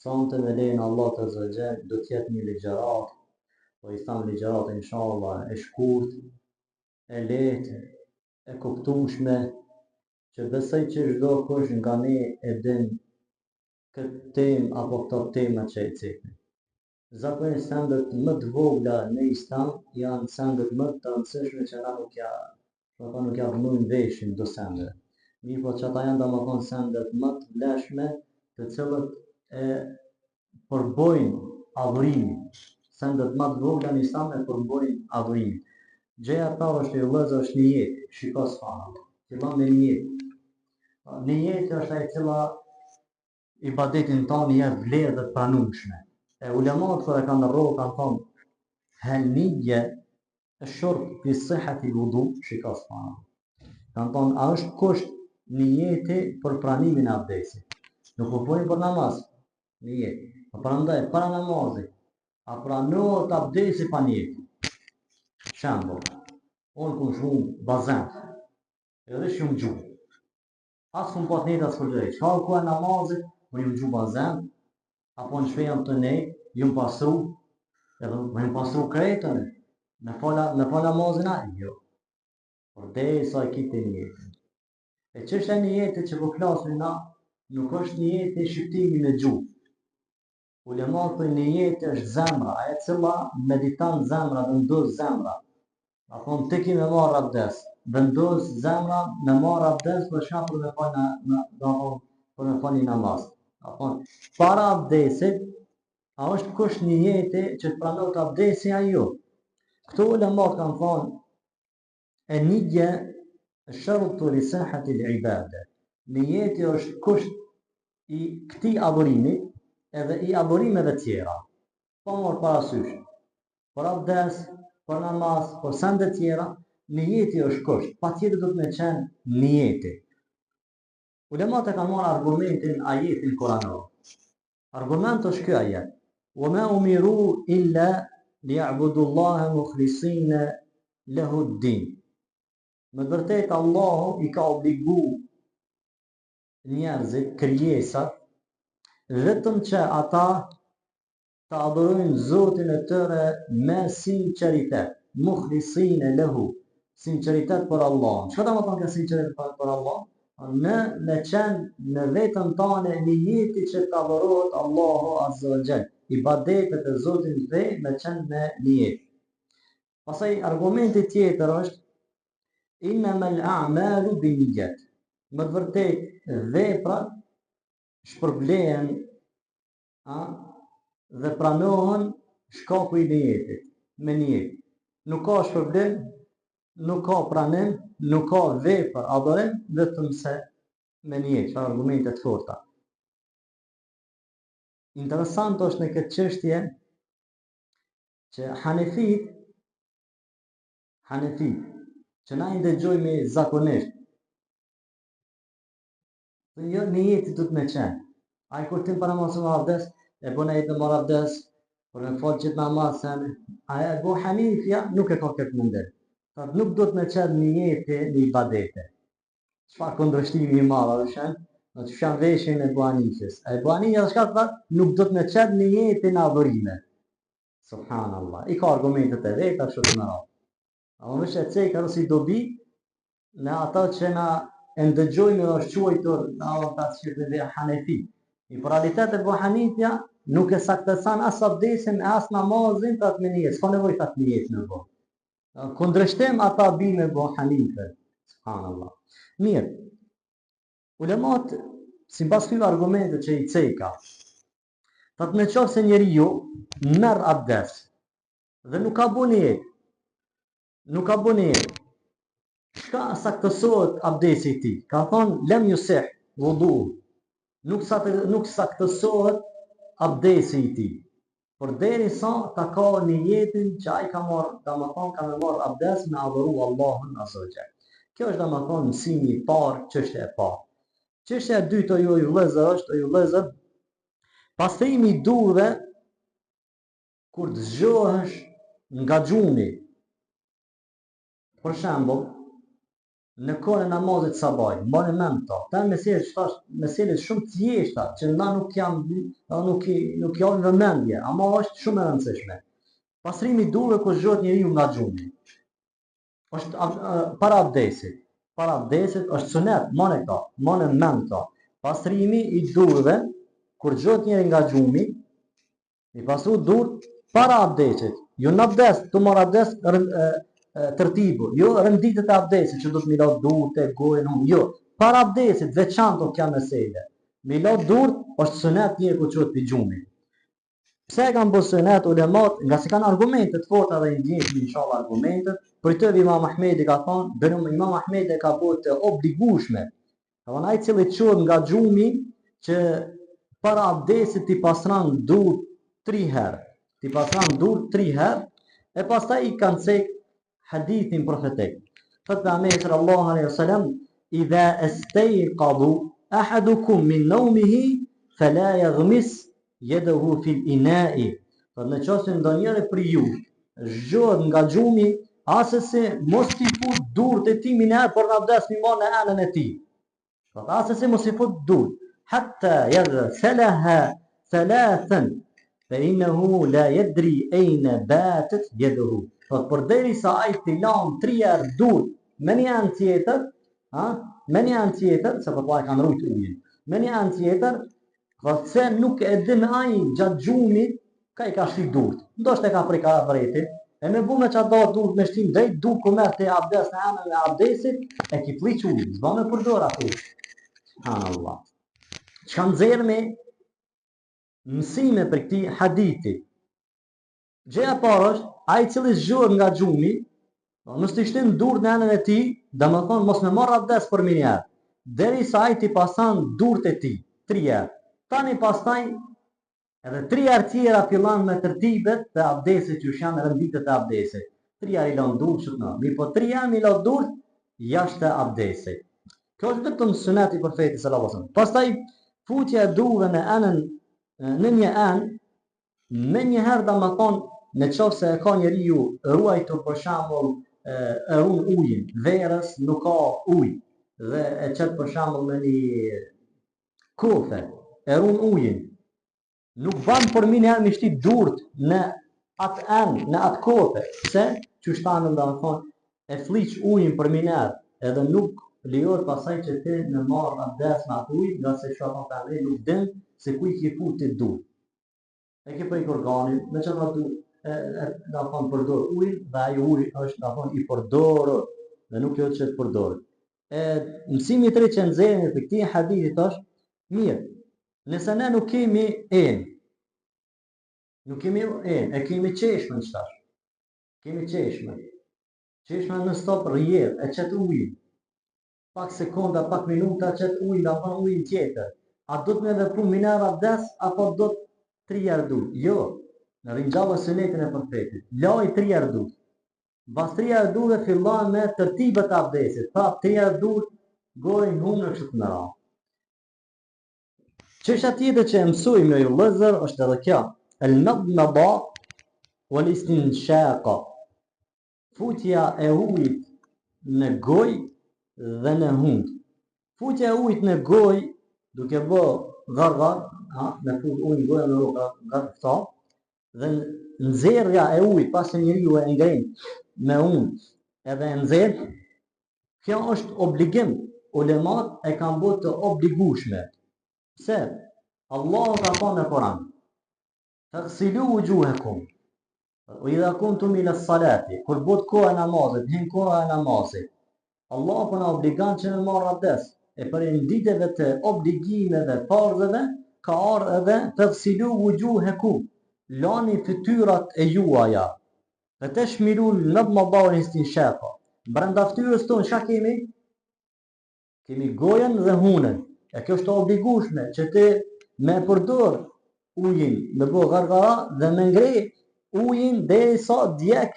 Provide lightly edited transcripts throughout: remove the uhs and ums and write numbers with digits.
Sonte me lejnë Allah të zëgjel, do tjetë një ligjerat, po i thamë ligjerat inshallah e shkurt, e lehtë, e kuptueshme, që besoj që çdo kush nga ne e din këtë temë apo këto tema që e cekni. Zakonisht sendet më të vogla në Islam janë sendet më të rëndësishme që na nuk ja vënojmë veshin do sende. Mirë po që ata janë domethënë sendet më të vlefshme, të cilët e përbojnë adhurimin. Sendet më të vogla në Islam e përbojnë adhurimin. Gjëja e parë është është niyeti, shiko s'fana. Fillon me niyet. Niyeti është ajo cila ibadetin tonë jep vlerë dhe të pranueshme. E ulemat kur e kanë rrogë kanë thonë hel nije e shurb fi sihhati wudu, shiko s'fana. Kanë thonë a është kusht niyeti për pranimin e abdesit. Nuk po folin për namaz, niyet. Po prandaj para namazit, a pranohet abdesi pa niyet? Shembull, unë kum shku bazen, edhe shumë gjuhë. As kum pas niyet as kërgjej. Çfarë ku e namazit, unë jam gjuhë bazen, apo në shpejam të nej, jam pasru, edhe më jam pasru krejtën, me fala namazin a? Jo. Por derisa e kite niyetin. E çështja e niyetit që po flasim na, nuk është niyeti shqiptimi me gjuhë. Ulemat thonë niyeti është zemra, ajo cila mediton zemra, vendos zemra. A thonë ti ki me marrë abdes, vendos zemra me marrë abdes për shkak për me fal një namaz. A thonë para abdesit, a është kusht niyeti që të pranohet abdesi a jo? Këto ulemat kanë thonë e nije shartu li sihhati al-ibada. Niyeti është kusht i këtij adhurimi edhe i adhurimeve tjera. Pa marrë parasysh. Për abdes, për namaz, për sende tjera, niyeti është kusht. Patjetër do të më qenë niyeti. Ulemat e kanë marrë argumentin ajetin kuranor. Argumenti është ky ajet. Wa ma umiru illa liya'budu Allaha mukhlisina lahu ad-din. Me vërtet Allahu i ka obligu njerëzit, krijesat, vetëm që ata të adhurojnë Zotin e tyre me sinqeritet, mukhlisine lehu, sinqeritet për Allah. Çfarë do të thonë kjo sinqeritet për Allah? Me qenë në vetën tane niyeti që të adhurohet Allahu Azza wa Jall. Ibadetet e Zotit dhe me qenë me niyet. Pastaj argumenti tjetër është innamal a'malu binniyat. Me të vërtet veprat shpërblehen dhe pranohen shkaku i niyetit, me niyet. Nuk ka shpërblim, nuk ka pranim, nuk ka vepër adhurim vetëm se me niyet. Çfarë argumente të forta. Interesant është në këtë çështje që Hanefit që na i ndëgjojmë zakonisht, jo niyeti do të më qenë. Ai kur tim para mos abdes, e bën ai të marr abdes, por në fakt që namaz janë, ai Abu Hanifja nuk e ka këtë mendim. Thotë nuk do të më qenë niyeti në ibadete. Çfarë kundërshtimi i madh është? Do të fshan veshin e Abu Hanifës. Ai Abu Hanifja çka thotë, nuk do të më qenë niyeti në adhurime. Subhanallah. I ka argumentet e veta kështu të mëra. A unë është e cekë si dobi në ata që na e ndëgjojnë dhe është quajtur në ata që dhe Hanefi. I realitet e Abu Hanifja nuk e saktesan as abdesin, as namazin të atë me niyet. S'ka nevojë të atë niyet në bo. Kundreshtim ata bin me Abu Hanife. Subhanallah. Mirë. Ulemat, si pas këtyre argumente që i ceka, thotë në qoftë se njeriu merr abdes dhe nuk ka bu niyet. Nuk ka bu niyet. Çka saktësohet abdesi i tij? Ka thonë lem yusih wudu. Nuk saktësohet abdesi i tij. Por derisa ta ka niyetin që ai ka marrë, domethënë ka marrë abdes me adhuru Allahun Azza wa Jall. Kjo është domethënë mësimi i parë, çështja e parë. Çështja e dytë ju vëllezër është, pastrimi i durve kur të zgjohesh nga xhumi. Për shembull, në kohën e namazit sabaj, mbani mend këto. Ta meselë shumë të thjeshta që na nuk janë vëmendje, ama është shumë e rëndësishme. Pastrimi i durve kur zgjohet njeriu nga xhumi. Është para abdesit. Para abdesit është sunet, mbani këto, mbani mend këto. Pastrimi i durve kur zgjohet njeriu nga xhumi, i pastru durët para abdesit. Jo në abdes, të marr abdes tërtibu, jo rënditët e abdesit që do të milo durët e gojën, jo. Para abdesit, veçantë kjo mesele. Milo durët është sunet njeriu kur zgjohet pi xhumi. Pse e kanë bërë sunet ulemat, nga se kanë argumente të forta dhe i ndjeshme inshallah argumentet, për të Imam Ahmedi ka thonë, Imam Ahmedi ka bërë të obligueshme. Ka thonë ai i cili çohet nga xhumi që para abdesit i pastron durët 3 herë. Ti pastron durët 3 herë e pastaj i kanë cek hadithin profetik. Thot pejgamberi sallallahu alaihi wasallam, "Idha istayqadu ahadukum min nawmihi fala yaghmis yadahu fil ina'i." Thot në qoftë se ndonjëri prej ju zgjohet nga xhumi, asesi mos t'i fut durët e tij minë por në abdes mi marr në anën e tij. Thot asesi mos i fut durët hatta yaghsalaha thalathan fa innahu la yadri ayna batat yaduhu. Thot përderisa ai t'i lan 3 herë durët me një anë tjetër, me një anë tjetër, se po kanë rujt ujin. Me një anë tjetër, thot se nuk e din ai gjatë xhumit ka i ka shti durët. Ndoshta e ka prej ka vreti, e me bu me qa do durët me shtim drejt, durët ku merr te abdes në anën e abdesit, e ki fliq ujin, s'ba me përdor aty. Subhanallah. Çka nxjerrni mësime për këtij hadithi. Gjëja parë është, ai i cili zgjohet nga xhumi, mos t'i shtin durët në anën e tij, domethënë mos me marr abdes për një herë, derisa ai t'i pason durët e tij 3 herë. Tani pastaj edhe 3 herë tjera fillon me tërtibet të abdesit që janë rënditët e abdesit. 3 herë i lën durët çutna, mi po 3 herë mi lën durët jashtë abdesit. Kjo është vetëm sunet i profetit sallallahu alaihi wasallam. Pastaj futja e durëve në anën në një anë, me një herë domethënë në qoftë se e ka njeriu ruajtur për shembull e run ujin, verës nuk ka ujë dhe e çet për shembull me një kofe, e run ujin. Nuk ban për minë herë mi shtit durët në atë anë, në atë kofe, pse qyshtanë domethënë e fliq ujin për minë herë, edhe nuk lejohet pasaj që ti në marrë abdes me atë ujë, nga se shka thonë të nuk din se ku i ki futit durët. E ki për i organin, me që të du, da thonë përdor ujë, dhe ajo ujë është da thonë i përdorë, dhe nuk jo që të përdorë. Mësimi të që nëzirën për këti hadithit është, mirë, nëse ne nuk kemi enë, e kemi qeshme në qëtash, kemi qeshme në stop rjev, e qëtë ujë, pak sekonda, pak minuta, qëtë ujë, da thonë ujën tjetër, a do të me dhe pun minar abdes, apo do të 3 herë durët? Jo, në rinjallë sunetin e profetit, laj 3 herë durët. Bas 3 herë durët fillan me tërtibet e abdesit, pra 3 herë durët gojnë hunë në kështë në ra. Çështja tjetër që e mësojmë ju vëllezër është edhe kjo, el madmada wal istinshaqa. Futja e ujit në gojë dhe në hund. Futja e ujit në gojë duke bë gargar, me fut ujë në gojë në gargar, dhe nxerrja e ujit pasi njeriu e ngren me ujë edhe e nxjerr, kjo është obligim. Ulemat e kanë bërë të obligueshme. Pse? Allahu ka thonë në Kur'an: "Faghsilu wujuhakum wa idha kuntum ila as-salati", kur bëhet koha e namazit, hin koha e namazit. Allahu na obligon që në marrë abdes. E për nditeve të obligimeve, farzeve, ka ardhur edhe faghsilu wujuhakum, lani fytyrat e juaja. Fatashmilul madmada wal istinshaqa. Brenda fytyrës tonë çka kemi? Kemi gojën dhe hunën. E kjo është obligueshme që ti me përdor ujin, me bë gargara dhe me ngre ujin derisa djeg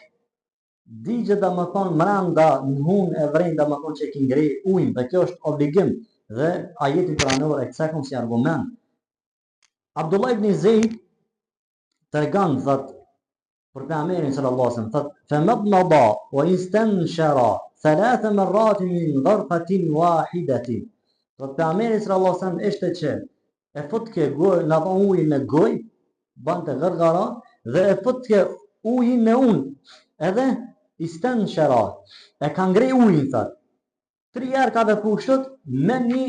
digje domethënë mranda në hunë e vrejnë domethënë që ki ngre ujin, dhe kjo është obligim dhe ajeti kuranor e cekon si argument. Abdullah ibn Zeid tregon thot për pejgamberin sallallahu alaihi wasallam thotë famadmada wa istanshara thalatha marrat min gharfatin wahidatin. Thotë pejgamberi sallallahu alaihi wasallam ishte që e futke gojë në ujin në gojë, bante gargara dhe e futke ujin në unë, edhe istanshara e ka ngrej ujin thotë. 3 herë ka vepru kështu me një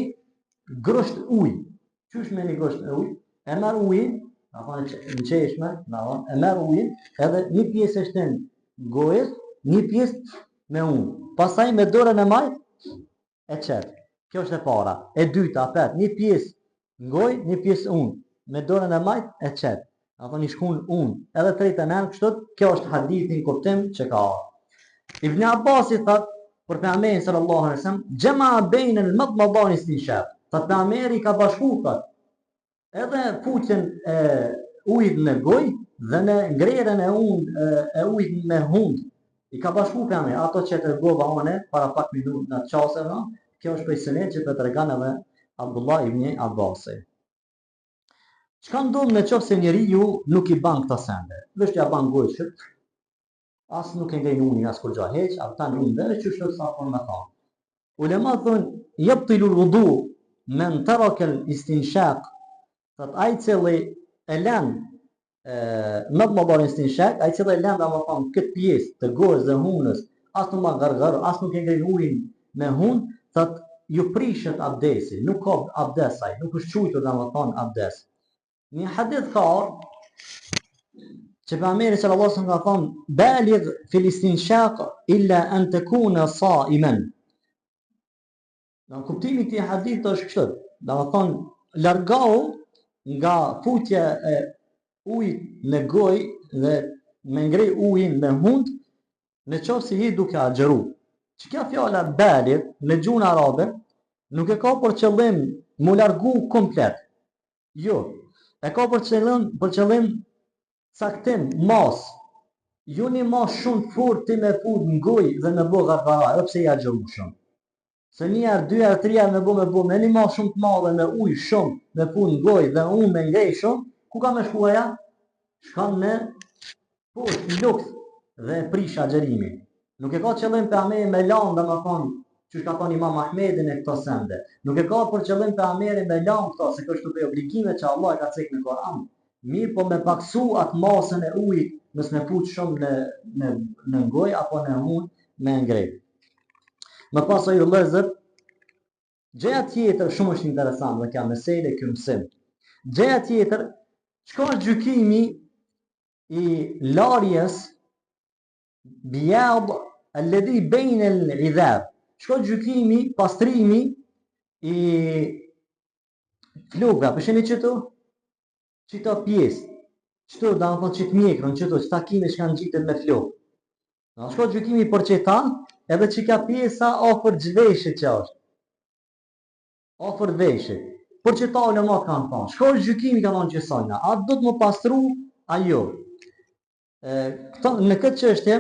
grosht ujë. Qysh me një grosht ujë? E merr ujin, në qeshme, e merr ujin, edhe një pjesë është në gojës, një pjesë me unë. Pastaj me dorën e majt e qet. Kjo është e para. E dyta, një pjesë në gojë, një pjesë unë. Me dorën e majt e qet. I shkon unë. Edhe treta nën kështu, kjo është hadithi në kuptim që ka. Ibn Abbas i thotë për pejgamberin sallallahu alaihi wasallam, "Jama baina al-madmada wa istinshaq." Thotë pejgamberi ka bashkuar edhe futjen e ujit në gojë dhe në ngrerën e ujit me hund. I ka bashkuar pejgamberi ato që tregova unë para pak minuta në çastë, no? Kjo është prej sunet që tregon edhe Abdullah ibn Abbas. Çka ndodh nëse njeriu nuk i ban këto sende? Vesh ja ban gojën. As nuk e ngrej unin as kur gja heq, ata nuk ndërë që shtë sa për me thamë. Ulema thonë, jeptilu l'wudu men taraka al-istinshaq, thot ai cili e lën madmada istinshaq, ai cili e lën domethënë këtë pjesë të gojës dhe hunës, as nuk ma gargar, as nuk e ngrej unin me hunë, thot ju prishet abdesi, nuk ka abdes ai, nuk është quajtur domethënë abdes. Një hadith ka që pejgamberi sallallahu alaihi wasallam ka thonë baligh fil istinshaq illa an takuna sa'iman. Në kuptimin e këtij hadith është kështu, domethënë largohu nga futja e ujit në gojë dhe me ngrej ujin me hund në qoftë se je duke agjëru. Që kjo fjala baligh në gjuhën arabe nuk e ka për qëllim mu largu komplet. Jo, e ka për qëllim caktim, mas. Jo një mas shumë fort ti me fut në gojë dhe me bo gargara, edhe pse ja gjëru shumë. Se një herë, 2 herë, 3 herë me bo, me një mas shumë të madhe, me ujë shumë, me fut në gojë dhe unë me ngrej shumë, ku ka me shkuaja? Shkan në poshtë, në luks dhe prish agjerimin. Nuk e ka qëllim pejgamberi me lanë, domethënë, që ka thonë Imam Ahmedin e këto sende. Nuk e ka për qëllim pejgamberi me lanë këto, se kështu për obligime që Allah e ka cekë në Koran. Mirë po me paksu atë masën e ujit nësë me fut shumë në gojë apo në hunë me ngrejt. Më pasoj vëllezër, gjëja tjetër shumë është interesant dhe kja mesele kjo mësim. Gjëja tjetër, çka është gjykimi i larjes bjad alladhi bayna al-idhab. Çka është gjykimi, pastrimi i flokëve, për shembull çeto qëto pjesë, qëto da në thonë qëtë mjekrën, qëto takime që kanë gjitet me flokë. Në shko gjykimi për qëta, edhe që ka pjesa ofër gjveshit që është. Ofër veshit. Për qëta ulemat kanë thonë. Shko gjykimi ka thonë qësojna. A do të më pastru, a jo. Në këtë qështje,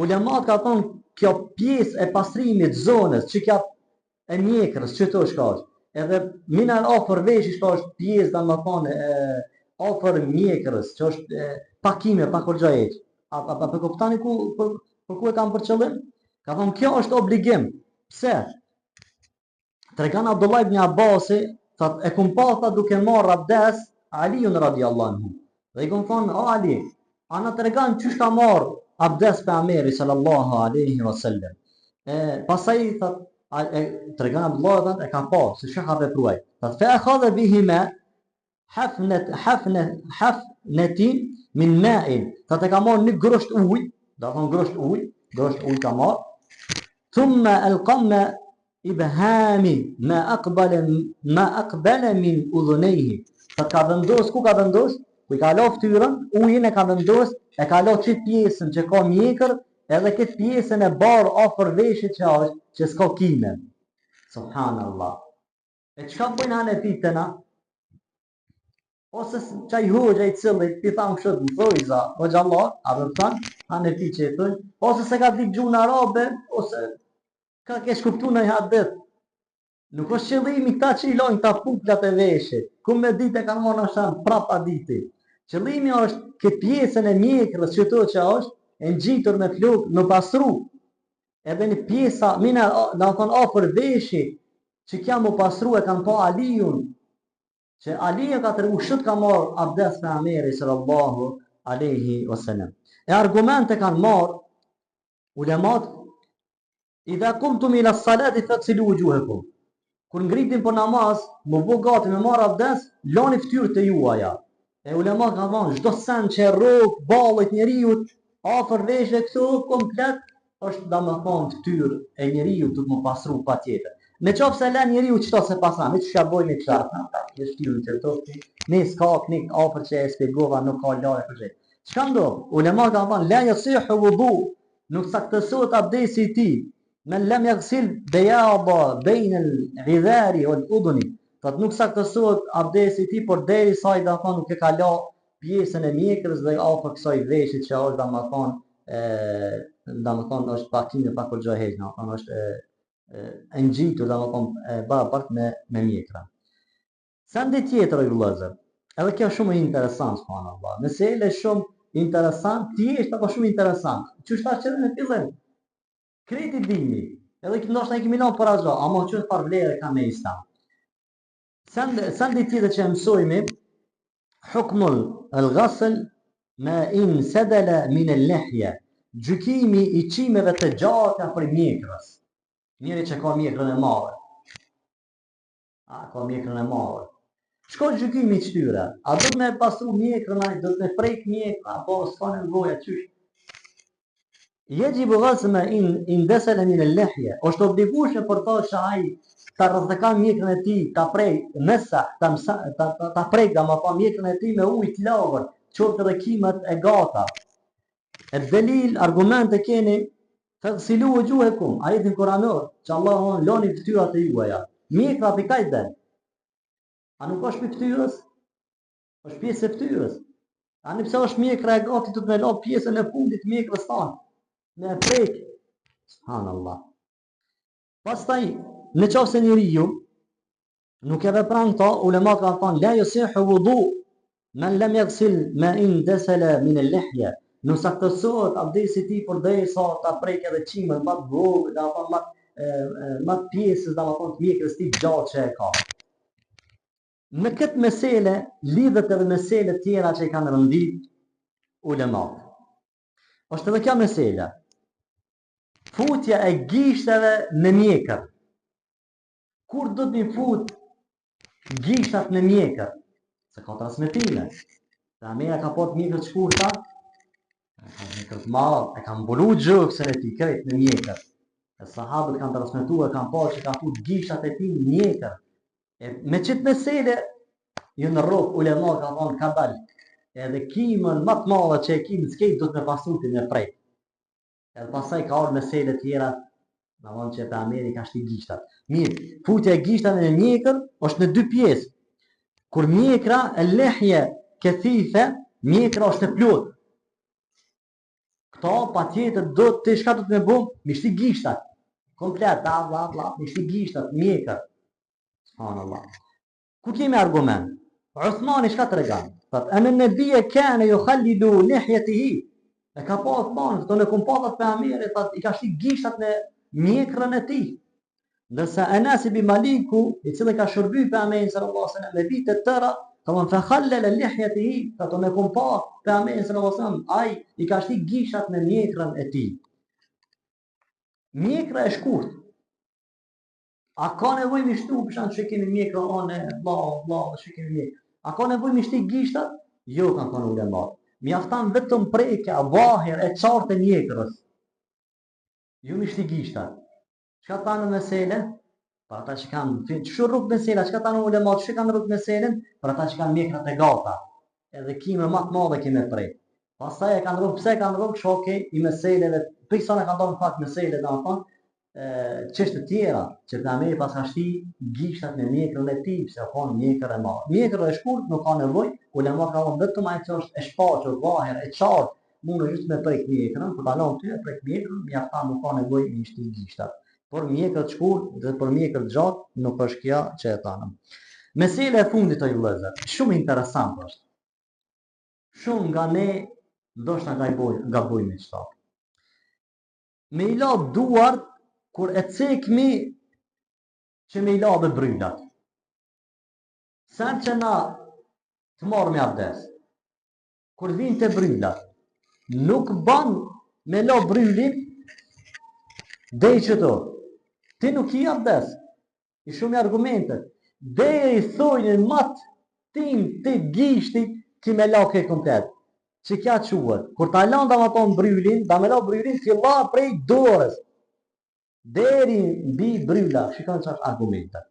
ulemat ka thonë kjo pjesë e pastrimit zonës, që ka e mjekrës, qëto shka është. Edhe minar ofër veshit shka është pjesë, da më thonë, ofër mjekrës, që është pakime, pa kur gjë eqë. A për kuptani për ku e kam për qëllim? Ka thonë, kjo është obligim. Pse? Tregan Abdullah ibn Abbasi, e kum pa tha duke marrë abdes, Aliun radiallahu anhu. Dhe i kum thonë, o Ali, ana tregan qysh ka marrë abdes për Ameri sallallahu alaihi wasallam. Pasaj, tregan Abdullah e ka pa, se shka ka vepruaj. Fe e kha dhe bihime, hafnetin min ma'in. Të ka marrë një grosht uj, da thonë grosht uj ka marrë. Thumma alqamna ibhami ma aqbala min udhunayhi. Të ka vendos, ku ka vendos? Ku i ka la ftyrën, ujin e ka vendos, e ka la qëtë pjesën që ka mjekër, edhe këtë pjesën e barë ofër veshit që është, që s'ka kime. Subhanallah. E qka pëjnë hanefitena? Ose qaj hoxha i cëllit, pi thamë kështë në thojza, o gjallar, a vërtan, hanefi që i thënë, ose se ka dik gjuhën arabe, ose ka kesh kuptu në i hadith. Nuk është qëllimi këta që i lojnë këta puklat e veshit, ku me dite ka më në shanë prapa diti. Qëllimi është këtë pjesën e mjekrës që to që është e ngjitur me flokë në pastru. Edhe në pjesa, mina na thonë afër veshit, që kja më pastru e kanë pa Aliun, që Alija ka tërgu shët ka marë abdes për Ameri sallallahu alaihi wasallam. E argumente kanë marë ulemat, idha kumtum ila salati faghsilu wujuhakum. Kur ngritin për namaz, më bu gati me marë abdes, lani ftyrët e juaja. E ulemat kanë thonë, çdo sen që e rrok, ballit njeriut, afër veshë këtu komplet, është domethënë ftyrë e njeriut të më pastru patjetër. Në qoftë se lën njeriu çto se pasan, çka bojnë këta? Në shtyrën që thotë, ne s'ka knik afër që e shpjegova, nuk ka lajë për çfarë. Çka ndodh? Ulema kanë thënë la yasihu wudu, nuk saktësohet abdesi i tij. Men lam yaghsil bayada bain al-'idhari wal-udhni. Thot nuk saktësohet abdesi i tij por derisa ai domethënë nuk e ka la pjesën e mjekrës dhe afër kësaj veshit që është domethënë është pakinë pa kolxohet, domethënë është e ngjitur domethënë barabart me mjekra. Sende tjetër o vëllezër, edhe kjo shumë interesant subhanallahu. Mesela shumë interesant, thjesht apo shumë interesant. Çu thash që në fillim kreti dini, edhe ndoshta i kemi lënë para çdo, ama çu çfarë vlerë ka me Islam. Sende tjetër që mësojmë hukmul al-ghasl ma in sadala min al-lihya. Gjykimi i çimeve të gjata për mjekrës. Njëri që ka mjekrën e madhe. Ka mjekrën e madhe. Shko gjykimi i këtyre. A do të me pastru mjekrën, a do të me prek mjekrën, apo s'ka nevojë qysh? Yajibu ghasl in dasala min al-lihya. Është obligueshme për ta që ai ta rrezikan mjekrën e tij, ta prej mesa, ta prek domethënë mjekrën e tij me ujë të lagër, qoftë edhe kimet e gata. E delil argumente keni faghsilu wujuhakum, ajetin kuranor, që Allah lani fytyrat e juaja. Mjekra për kaj den? A nuk është për ftyrës? është pjesë e ftyrës. A nëpse është mjekra e gati të me la pjesën e fundit mjekrës tanë. Me prek. Subhanallah. Pastaj, në qoftë se njeriu nuk e vepron këto, ulemat kanë thënë la yasihu wudu man lam yaghsil ma in dasala min al-lihya. Nuk saktësohet abdesi i tij përderisa ta prek edhe çimën më të vogël, domethënë më pjesës domethënë të mjekrës tij gjatë që e ka. Në këtë mesele lidhet edhe mesele tjera që i kanë rëndit ulemat. Është edhe kjo mesele. Futja e gishtave në mjekër. Kur do të fut gishtat në mjekër? Se ka transmetime. Dhe Amera ka pot mjekër të shkurta, mjekër të madh, e ka mbulu gjoksin e tij krejt në mjekër. E sahabët kanë transmetuar, kanë parë që ka fut gishtat e tij në mjekër. Me qëtë mesele, ju në rrok ulema ka thonë ka dal. Edhe kimën më të madhe që e kimë s'kejt do të me pasuti me prej. Edhe pasaj ka orë mesele tjera, në thonë që e për Ameri ka shti gishtat. Mirë, futja e gishtave në mjekër është në dy pjesë. Kur mjekra e lehje këthife, mjekra është e plotë. Këto pa tjetër do të shka do të me bumë, mi shti gishtat. Komplet, mi shti gishtat, mjekër. Subhanallah. Ku kemi argument? Uthmani shka të regan? Anë në bije kene ju khallidu lihjetihi. E ka pa Uthmani, këto në kumpatat për Ameri, i ka shti gishtat në mjekrën e ti. Ndërsa Anas ibn Maliku, i cili ka shërby për Ameri sallallahu alaihi wasallam me vite tëra, ka thonë fakhallala lihjetihi, këto në kumpat për Ameri sallallahu alaihi wasallam, ai i ka shti gishtat në mjekrën e ti. Mjekra e shkurt. A ka nevojë mi shtu, për shkak që kemi mjekra anë, vlla, që kemi mjekra. A ka nevojë mi shti gishtat? Jo, kanë thënë ulemat. Mjafton vetëm prekja, vahir e qartë e mjekrës. Jo mi shti gishtat. Çka thanë mesele? Për ata që kanë, çu rrugë mesela, çka thanë ulemat, çu kanë rrugë meselen? Për ata që kanë mjekrat e gata. Edhe kime më të madhe kime prek. Pastaj e kanë rrugë, pse kanë rrugë shoku i meseleve, piksa ne kanë dhënë fakt mesele, domethënë çështë të tjera që për Ameri pas ka shti gishtat në mjekrën e tij, pse ka mjekër e madh. Mjekra e shkurt nuk ka nevojë, ulema ka thënë vetëm ai që është e shpaqur, vahir, e qartë, mund të me prek mjekrën, për talon ty e prek mjekrën, mjafton nuk ka nevojë mi shti gishtat. Por mjekër të shkurt dhe për mjekër të gjatë nuk është kjo që e thanëm. Mesela e fundit o vëllezër, shumë interesant është. Shumë nga ne, ndoshta gabojmë çfarë. Me i la duart kur e cekmi që me i la dhe bryllat. Sen që na të marrë me abdes, kur vinë të bryllat, nuk ban me la bryllin dhe i qëto. Ti nuk i abdes, i shumë argumentet. Dhe i thojnë matë tim të gishtit ki me la ke komplet. Që kja quhet, kur ta lan da me ton bryllin, da me la bryllin filla prej dorës. Deri mbi brylla, shikon çfarë argumentet.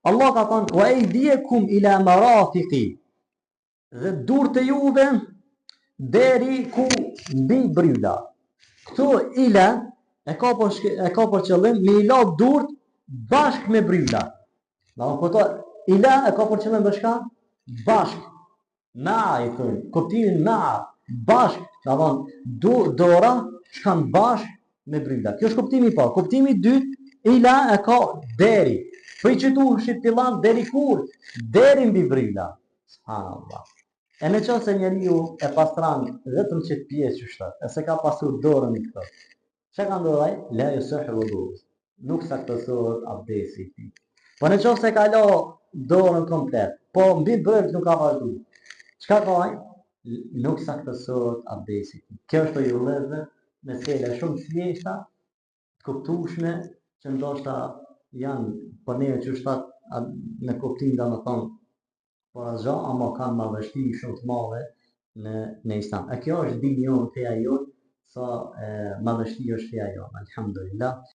Allah ka thonë, wa aydiyakum ila marafiqi. Dhe durët e juve deri ku mbi brylla. Këtu ila e ka për qëllim me i la durët bashk me brylla. Këto ila e ka për qëllim bashka? Bashk. Na i thonë, kuptimin na, bashk, ka thonë, dora shkan bashk me brylla. Kjo është kuptimi pa. Kuptimi dytë, ila e ka deri. Për i qëtu shqiptilan deri kur? Deri mbi brylla. Subhanallah. E në qënë se njeriu e pastran vetëm që të pjesë që shtë, e se ka pasur dorën i këtë. Që ka ndodhaj? La yusihhu wudu'uhu. Nuk saktësohet abdesi. Po në qënë se ka la dorën komplet, po mbi bryll nuk ka vazhdu. Çka ka ai? Nuk saktësohet abdesi. Kjo është ju vëllezër, mesela shumë të thjeshta, të kuptueshme, që ndoshta janë për ne që shtat në kuptim domethënë por asgjë, ama kanë madhështi shumë të madhe në Islam. E kjo është dini jonë, feja jonë, sa madhështi është feja jonë. Alhamdulillah.